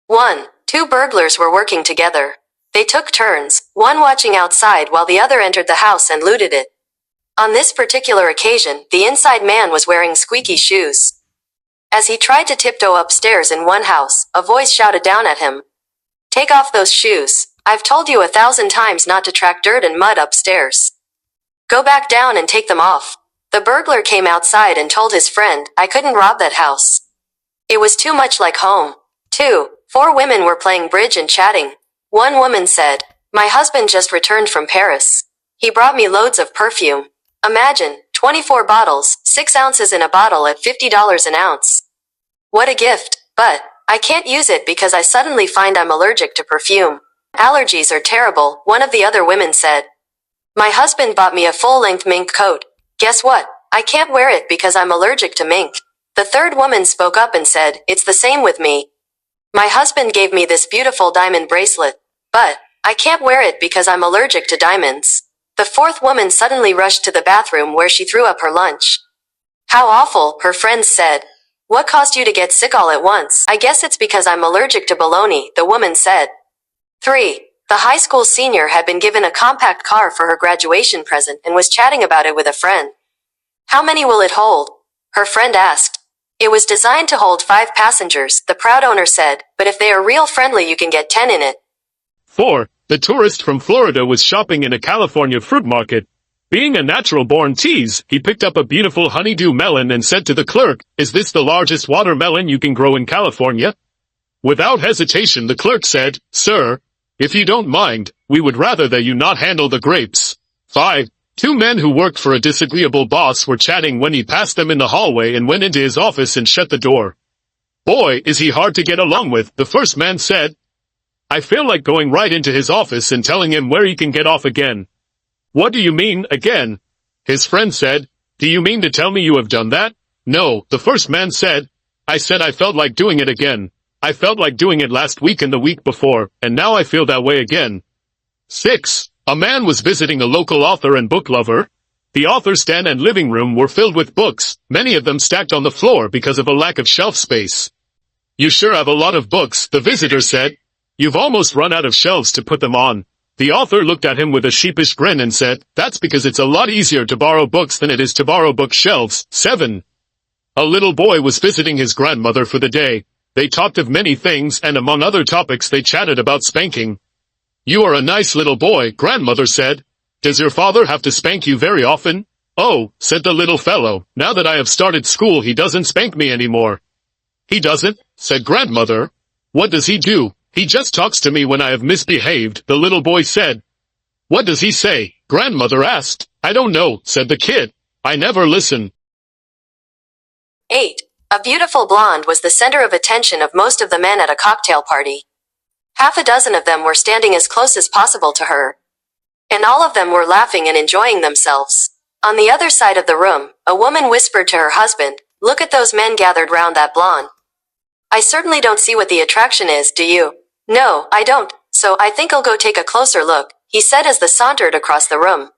1. Two burglars were working together. They took turns, one watching outside while the other entered the house and looted it. On this particular occasion, the inside man was wearing squeaky shoes. As he tried to tiptoe upstairs in one house, a voice shouted down at him, "Take off those shoes. I've told you 1,000 times not to track dirt and mud upstairs. Go back down and take them off." The burglar came outside and told his friend, "I couldn't rob that house. It was too much like home." 2. Four women were playing bridge and chatting. One woman said, "My husband just returned from Paris. He brought me loads of perfume. Imagine, 24 bottles, 6 ounces in a bottle at $50 an ounce. What a gift, but I can't use it because I suddenly find I'm allergic to perfume. Allergies are terrible," one of the other women said. "My husband bought me a full-length mink coat. Guess what? I can't wear it because I'm allergic to mink." The third woman spoke up and said, "It's the same with me. My husband gave me this beautiful diamond bracelet, but I can't wear it because I'm allergic to diamonds." The fourth woman suddenly rushed to the bathroom where she threw up her lunch. "How awful," her friends said. "What caused you to get sick all at once?" "I guess it's because I'm allergic to bologna," the woman said. 3. The high school senior had been given a compact car for her graduation present and was chatting about it with a friend. "How many will it hold?" her friend asked. "It was designed to hold 5 passengers," the proud owner said, "but if they are real friendly you can get 10 in it." 4. The tourist from Florida was shopping in a California fruit market. Being a natural-born tease, he picked up a beautiful honeydew melon and said to the clerk, "Is this the largest watermelon you can grow in California?" Without hesitation, the clerk said, "Sir, if you don't mind, we would rather that you not handle the grapes." 5. Two men who worked for a disagreeable boss were chatting when he passed them in the hallway and went into his office and shut the door. "Boy, is he hard to get along with," the first man said. "I feel like going right into his office and telling him where he can get off again." "What do you mean, again?" his friend said. "Do you mean to tell me you have done that?" "No," the first man said. "I said I felt like doing it again. I felt like doing it last week and the week before, and now I feel that way again." 6. A man was visiting a local author and book lover. The author's stand and living room were filled with books, many of them stacked on the floor because of a lack of shelf space. "You sure have a lot of books," the visitor said. "You've almost run out of shelves to put them on." The author looked at him with a sheepish grin and said, "That's because it's a lot easier to borrow books than it is to borrow bookshelves." 7. A little boy was visiting his grandmother for the day. They talked of many things, and among other topics they chatted about spanking. "You are a nice little boy," grandmother said. "Does your father have to spank you very often?" "Oh," said the little fellow, "now that I have started school he doesn't spank me anymore." "He doesn't?" said grandmother. "What does he do?" "He just talks to me when I have misbehaved," the little boy said. "What does he say?" grandmother asked. "I don't know," said the kid. "I never listen." 8. A beautiful blonde was the center of attention of most of the men at a cocktail party. Half a dozen of them were standing as close as possible to her, and all of them were laughing and enjoying themselves. On the other side of the room, a woman whispered to her husband, "Look at those men gathered round that blonde. I certainly don't see what the attraction is, do you?" "No, I don't, so I think I'll go take a closer look," he said as they sauntered across the room.